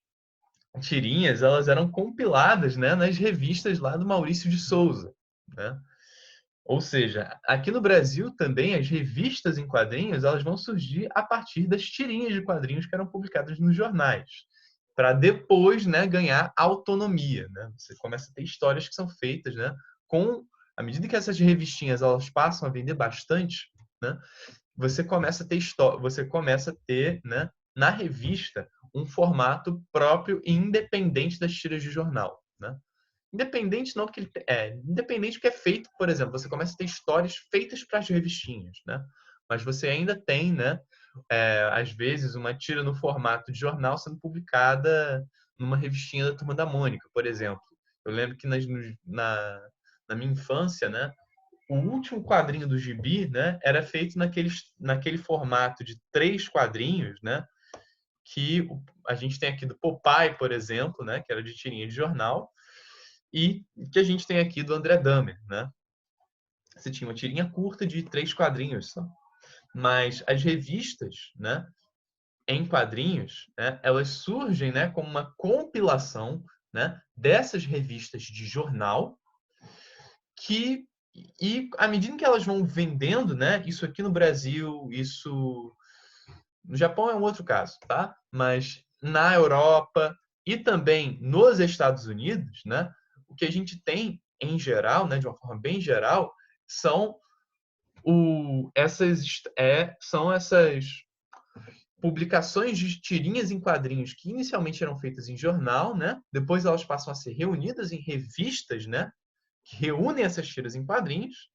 tirinhas, elas eram compiladas, né, nas revistas lá do Maurício de Souza, né? Ou seja, aqui no Brasil também as revistas em quadrinhos elas vão surgir a partir das tirinhas de quadrinhos que eram publicadas nos jornais, para depois, né, ganhar autonomia, né? Você começa a ter histórias que são feitas, né, com à medida que essas revistinhas elas passam a vender bastante, né, você começa a ter, né, na revista um formato próprio e independente das tiras de jornal, né? Independente não porque independente porque é feito, por exemplo, você começa a ter histórias feitas para as revistinhas, né? Mas você ainda tem, né, às vezes uma tira no formato de jornal sendo publicada numa revistinha da Turma da Mônica, por exemplo. Eu lembro que na minha infância, né, o último quadrinho do Gibi, né, era feito naquele formato de 3 quadrinhos, né, que a gente tem aqui do Popeye, por exemplo, né, que era de tirinha de jornal, e que a gente tem aqui do André Dahmer, né? Você tinha uma tirinha curta de 3 quadrinhos só. Mas as revistas, né, em quadrinhos, né, elas surgem, né, como uma compilação, né, dessas revistas de jornal que e à medida que elas vão vendendo, né, isso aqui no Brasil, isso no Japão é um outro caso, tá? Mas na Europa e também nos Estados Unidos, né, o que a gente tem em geral, né, de uma forma bem geral, são são essas publicações de tirinhas em quadrinhos que inicialmente eram feitas em jornal, né? Depois elas passam a ser reunidas em revistas, né? Que reúnem essas tiras em quadrinhos.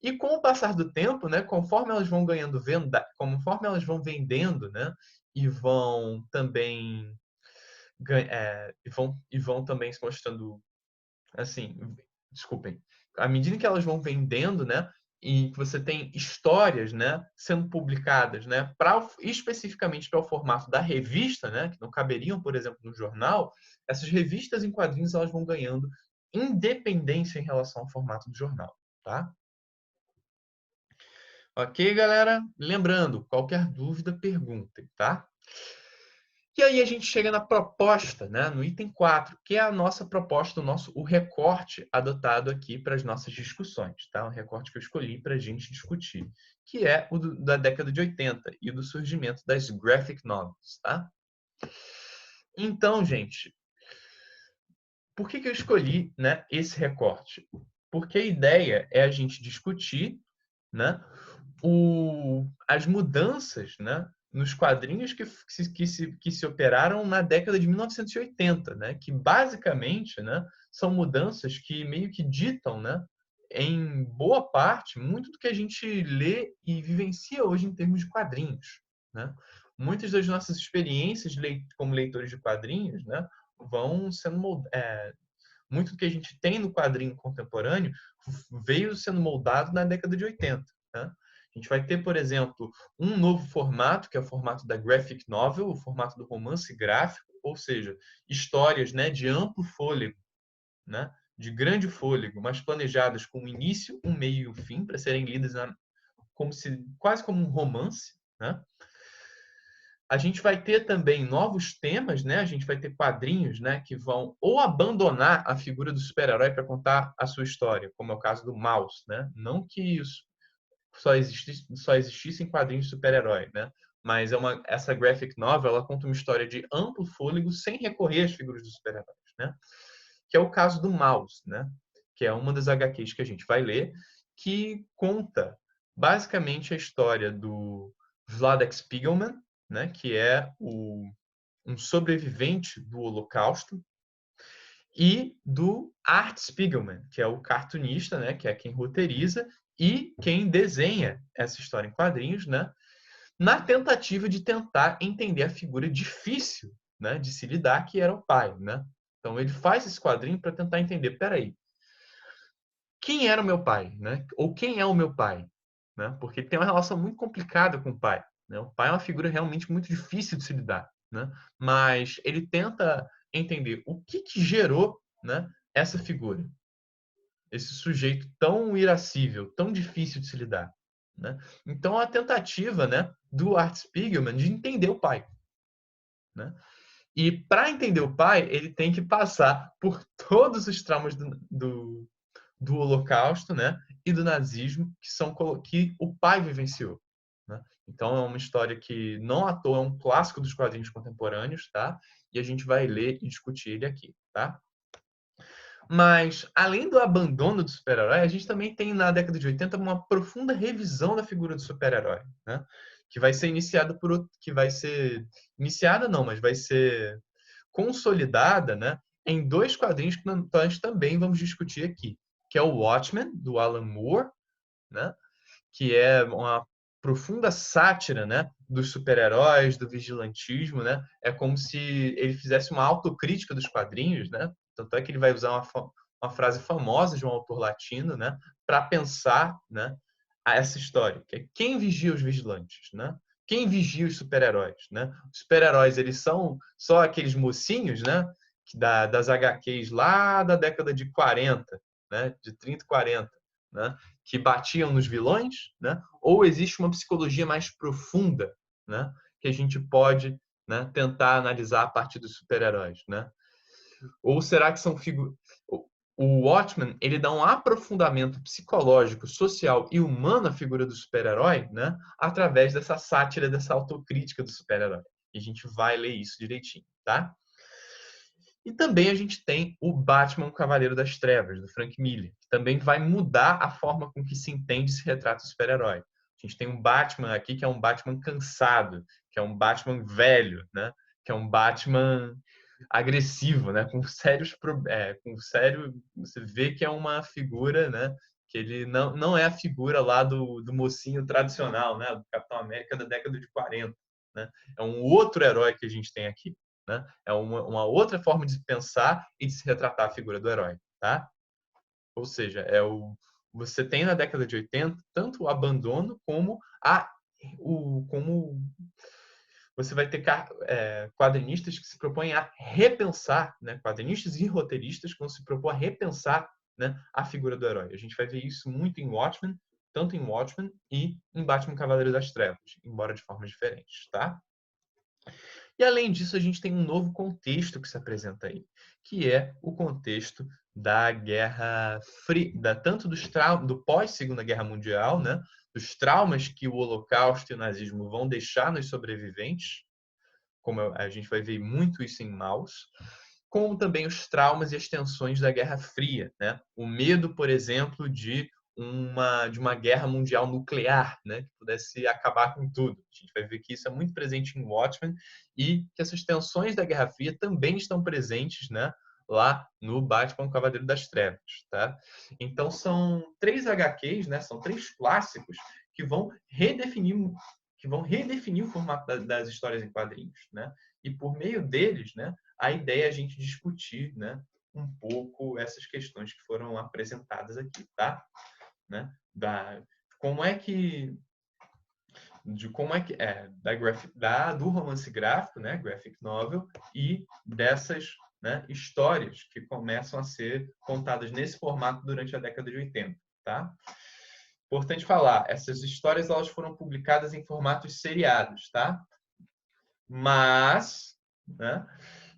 E com o passar do tempo, né? Conforme elas vão ganhando venda, conforme elas vão vendendo, né? E vão também e vão também se mostrando assim, desculpem, à medida que elas vão vendendo, né, e que você tem histórias, né, sendo publicadas, né, especificamente para o formato da revista, né, que não caberiam, por exemplo, no jornal, essas revistas em quadrinhos elas vão ganhando independência em relação ao formato do jornal, tá? Ok, galera? Lembrando, qualquer dúvida, perguntem, tá? E aí a gente chega na proposta, né, no item 4, que é a nossa proposta, o recorte adotado aqui para as nossas discussões, tá? O recorte que eu escolhi para a gente discutir, que é o da década de 80 e do surgimento das graphic novels, tá? Então, gente, por que eu escolhi, né, esse recorte? Porque a ideia é a gente discutir, né, as mudanças, né, nos quadrinhos que se operaram na década de 1980, né, que basicamente, né, são mudanças que meio que ditam, né, em boa parte, muito do que a gente lê e vivencia hoje em termos de quadrinhos, né? Muitas das nossas experiências como leitores de quadrinhos, né, vão sendo muito do que a gente tem no quadrinho contemporâneo veio sendo moldado na década de 80. Né? A gente vai ter, por exemplo, um novo formato, que é o formato da graphic novel, o formato do romance gráfico, ou seja, histórias, né, de amplo fôlego, né, de grande fôlego, mas planejadas com um início, um meio e um fim, para serem lidas quase como um romance. Né? A gente vai ter também novos temas, né? A gente vai ter quadrinhos, né, que vão ou abandonar a figura do super-herói para contar a sua história, como é o caso do Mouse, né? Não que isso só existissem quadrinhos de super-herói, né? Mas essa graphic novel, ela conta uma história de amplo fôlego sem recorrer às figuras dos super-heróis, né? Que é o caso do Mouse, né? Que é uma das HQs que a gente vai ler, que conta basicamente a história do Vladek Spiegelman, né? Que é um sobrevivente do Holocausto, e do Art Spiegelman, que é o cartunista, né, que é quem roteiriza e quem desenha essa história em quadrinhos, né, na tentativa de tentar entender a figura difícil, né, de se lidar, que era o pai, né? Então ele faz esse quadrinho para tentar entender, peraí, quem era o meu pai, né? Ou quem é o meu pai, né? Porque ele tem uma relação muito complicada com o pai, né? O pai é uma figura realmente muito difícil de se lidar, né? Mas ele tenta entender o que gerou, né, essa figura, esse sujeito tão irascível, tão difícil de se lidar, né? Então a tentativa, né, do Art Spiegelman de entender o pai, né? E para entender o pai, ele tem que passar por todos os traumas do Holocausto, né? e do nazismo que o pai vivenciou, né? Então, é uma história que, não à toa, é um clássico dos quadrinhos contemporâneos, tá? E a gente vai ler e discutir ele aqui, tá? Mas, além do abandono do super-herói, a gente também tem, na década de 80, uma profunda revisão da figura do super-herói, né? Que vai ser iniciada não, mas vai ser consolidada, né, em dois quadrinhos que nós também vamos discutir aqui, que é o Watchmen, do Alan Moore, né? Que é uma profunda sátira, né, dos super-heróis, do vigilantismo, né? É como se ele fizesse uma autocrítica dos quadrinhos, né? Tanto é que ele vai usar uma frase famosa de um autor latino, né, para pensar, né, essa história, que é quem vigia os vigilantes, né? Quem vigia os super-heróis, né? Os super-heróis, eles são só aqueles mocinhos, né, das HQs lá da década de 40, né, de 30 e 40, né, que batiam nos vilões, né? Ou existe uma psicologia mais profunda, né, que a gente pode, né, tentar analisar a partir dos super-heróis, né? Ou será que são figuras... O Watchmen, ele dá um aprofundamento psicológico, social e humano à figura do super-herói, né, através dessa sátira, dessa autocrítica do super-herói. E a gente vai ler isso direitinho, tá? E também a gente tem o Batman, o Cavaleiro das Trevas, do Frank Miller, que também vai mudar a forma com que se entende e se retrata o super-herói. A gente tem um Batman aqui que é um Batman cansado, que é um Batman velho, né? Que é um Batman agressivo, né? Com sério, você vê que é uma figura, né? Que ele não é a figura lá do mocinho tradicional, né? Do Capitão América da década de 40, né? É um outro herói que a gente tem aqui, né? É uma outra forma de pensar e de se retratar a figura do herói, tá? Ou seja, você tem na década de 80 tanto o abandono como você vai ter quadrinistas que se propõem a repensar, né? Quadrinistas e roteiristas que vão se propor a repensar, né, a figura do herói. A gente vai ver isso muito em Watchmen, tanto em Watchmen e em Batman Cavaleiro das Trevas, embora de formas diferentes, tá? E, além disso, a gente tem um novo contexto que se apresenta aí, que é o contexto da Guerra Fria, tanto do pós-Segunda Guerra Mundial, né? Dos traumas que o Holocausto e o nazismo vão deixar nos sobreviventes, como a gente vai ver muito isso em Maus, como também os traumas e as tensões da Guerra Fria, né? O medo, por exemplo, de uma guerra mundial nuclear, né, que pudesse acabar com tudo. A gente vai ver que isso é muito presente em Watchmen e que essas tensões da Guerra Fria também estão presentes, né, lá no Batman Cavaleiro das Trevas, tá? Então são 3 HQs, né, são 3 clássicos que vão redefinir o formato das histórias em quadrinhos, né? E por meio deles, né, a ideia é a gente discutir, né, um pouco essas questões que foram apresentadas aqui, tá? Né? Como é que do romance gráfico, né, graphic novel, e dessas, né, histórias que começam a ser contadas nesse formato durante a década de 80, tá? Importante falar, essas histórias elas foram publicadas em formatos seriados, tá? Mas, né,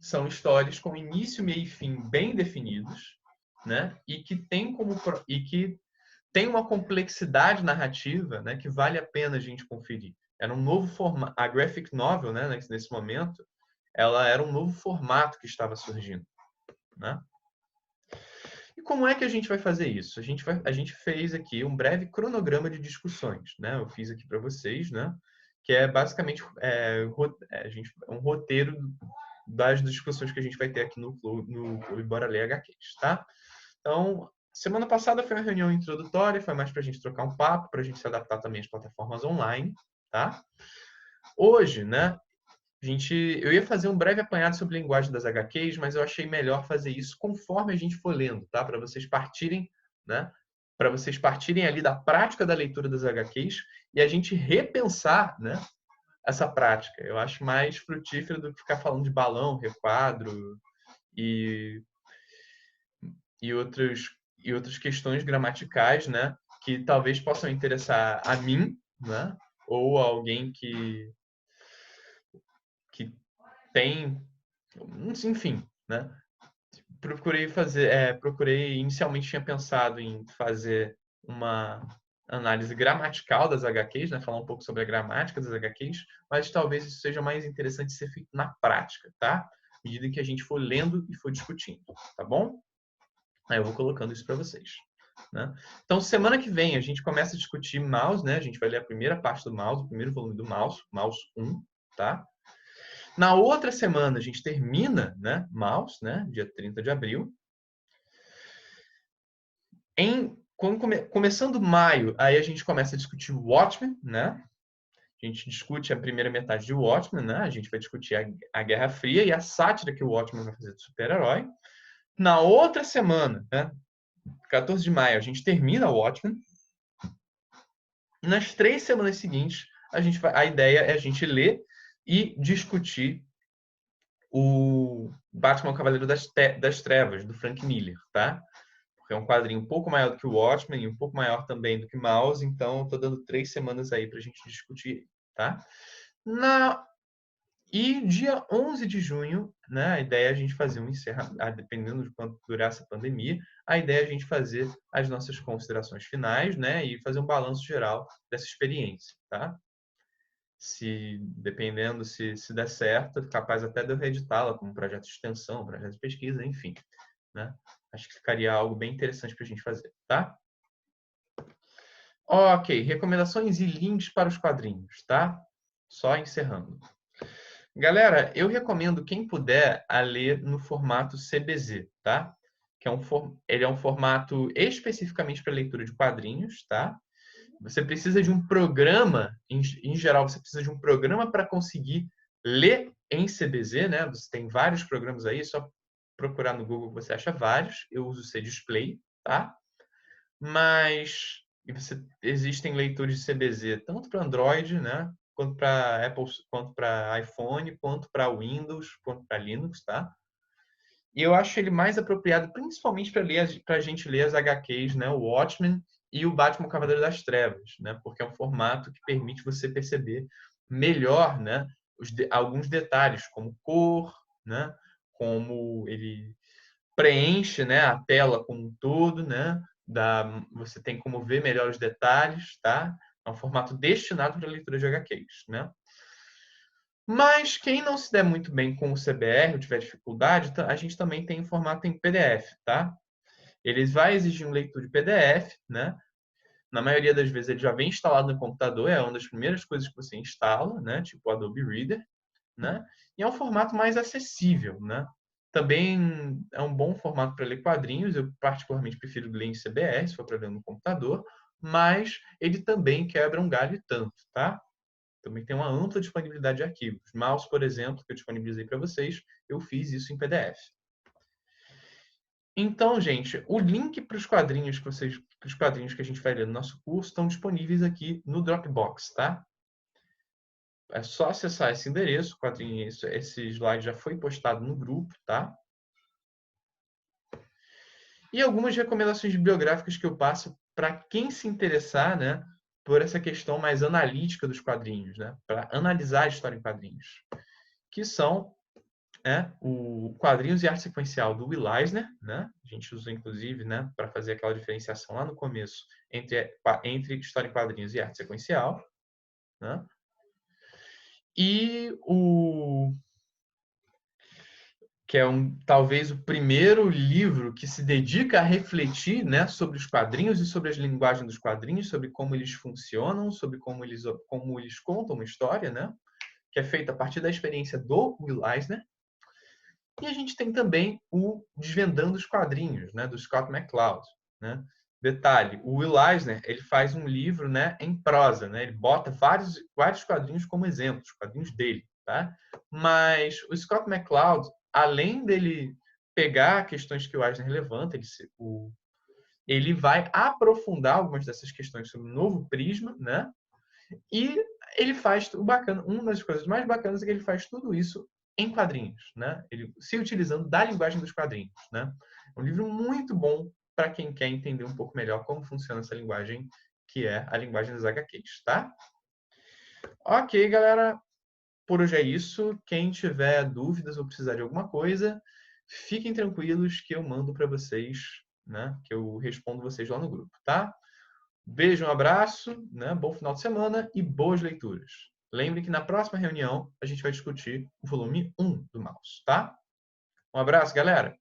são histórias com início, meio e fim bem definidos, né? E que tem uma complexidade narrativa, né, que vale a pena a gente conferir. Era um novo formato. A graphic novel, né, nesse momento, ela era um novo formato que estava surgindo, né? E como é que a gente vai fazer isso? A gente fez aqui um breve cronograma de discussões, né? Eu fiz aqui para vocês, né? Que é basicamente um roteiro das discussões que a gente vai ter aqui no Clube Bora Ler HQs, tá? Então, semana passada foi uma reunião introdutória, foi mais para a gente trocar um papo, para a gente se adaptar também às plataformas online, tá? Hoje, né, eu ia fazer um breve apanhado sobre a linguagem das HQs, mas eu achei melhor fazer isso conforme a gente for lendo, tá? Para vocês partirem, né? Para vocês partirem ali da prática da leitura das HQs e a gente repensar, né, essa prática. Eu acho mais frutífero do que ficar falando de balão, requadro e outras questões gramaticais, né, que talvez possam interessar a mim, né, ou a alguém que tem, enfim, né? Procurei inicialmente tinha pensado em fazer uma análise gramatical das HQs, né? Falar um pouco sobre a gramática das HQs, mas talvez isso seja mais interessante ser feito na prática, tá? À medida que a gente for lendo e for discutindo, tá bom? Aí eu vou colocando isso para vocês. Né? Então, semana que vem, a gente começa a discutir mouse, né? A gente vai ler a primeira parte do mouse, o primeiro volume do mouse 1, tá? Na outra semana, a gente termina, né, mouse, né? Dia 30 de abril. Começando maio, aí a gente começa a discutir o Watchmen, né? A gente discute a primeira metade de Watchmen, né? A gente vai discutir a Guerra Fria e a sátira que o Watchmen vai fazer do super-herói. Na outra semana, né? 14 de maio, a gente termina o Watchmen. E nas 3 semanas seguintes, a ideia é a gente ler e discutir o Batman Cavaleiro das Trevas, do Frank Miller, tá? Porque é um quadrinho um pouco maior do que o Watchmen e um pouco maior também do que Mouse, então eu tô dando 3 semanas aí pra gente discutir, tá? E dia 11 de junho, né, a ideia é a gente fazer um encerramento, dependendo de quanto durar essa pandemia, a ideia é a gente fazer as nossas considerações finais, né, e fazer um balanço geral dessa experiência, tá? Dependendo se der certo, é capaz até de eu reeditá-la como projeto de extensão, projeto de pesquisa, enfim, né? Acho que ficaria algo bem interessante para a gente fazer, tá? Ok, recomendações e links para os quadrinhos, tá? Só encerrando. Galera, eu recomendo quem puder a ler no formato CBZ, tá? Ele é um formato especificamente para leitura de quadrinhos, tá? Você precisa de um programa, em geral, você precisa de um programa para conseguir ler em CBZ, né? Você tem vários programas aí, só procurar no Google que você acha vários. Eu uso o CDisplay, tá? Mas existem leitores de CBZ tanto para Android, né? Quanto para Apple, quanto para iPhone, quanto para Windows, quanto para Linux, tá? E eu acho ele mais apropriado, principalmente para a gente ler as HQs, né? O Watchmen e o Batman Cavaleiro das Trevas, né? Porque é um formato que permite você perceber melhor, né? Alguns detalhes, como cor, né? Como ele preenche, né? A tela como um todo, né? Você tem como ver melhor os detalhes, tá? É um formato destinado para leitura de HQs, né? Mas quem não se der muito bem com o CBR ou tiver dificuldade, a gente também tem em formato em PDF, tá? Ele vai exigir um leitor de PDF, né? Na maioria das vezes ele já vem instalado no computador, é uma das primeiras coisas que você instala, né? Tipo o Adobe Reader, né? E é um formato mais acessível, né? Também é um bom formato para ler quadrinhos. Eu particularmente prefiro ler em CBR, se for para ler no computador, mas ele também quebra um galho e tanto, tá? Também tem uma ampla disponibilidade de arquivos. Mouse, por exemplo, que eu disponibilizei para vocês, eu fiz isso em PDF. Então, gente, o link para os quadrinhos que a gente vai ler no nosso curso estão disponíveis aqui no Dropbox, tá? É só acessar esse endereço, esse slide já foi postado no grupo, tá? E algumas recomendações bibliográficas que eu passo para quem se interessar, né, por essa questão mais analítica dos quadrinhos, né, para analisar a história em quadrinhos, que são o Quadrinhos e Arte Sequencial do Will Eisner, né? A gente usa inclusive, né, para fazer aquela diferenciação lá no começo entre história em quadrinhos e arte sequencial, né? E que é talvez o primeiro livro que se dedica a refletir, né, sobre os quadrinhos e sobre as linguagens dos quadrinhos, sobre como eles funcionam, sobre como eles contam uma história, né, que é feito a partir da experiência do Will Eisner. E a gente tem também o Desvendando os Quadrinhos, né, do Scott McCloud, né? Detalhe, o Will Eisner, ele faz um livro, né, em prosa, né? Ele bota vários quadrinhos como exemplos, quadrinhos dele, tá? Mas o Scott McCloud, além dele pegar questões que o Eisner levanta, ele vai aprofundar algumas dessas questões sobre um novo prisma, né? E ele faz o bacana, uma das coisas mais bacanas é que ele faz tudo isso em quadrinhos, né? Ele se utilizando da linguagem dos quadrinhos, né? É um livro muito bom para quem quer entender um pouco melhor como funciona essa linguagem, que é a linguagem das HQs, tá? Ok, galera, por hoje é isso. Quem tiver dúvidas ou precisar de alguma coisa, fiquem tranquilos que eu mando para vocês, né? Que eu respondo vocês lá no grupo, tá? Beijo, um abraço, né? Bom final de semana e boas leituras. Lembre que na próxima reunião a gente vai discutir o volume 1 do Maus, tá? Um abraço, galera!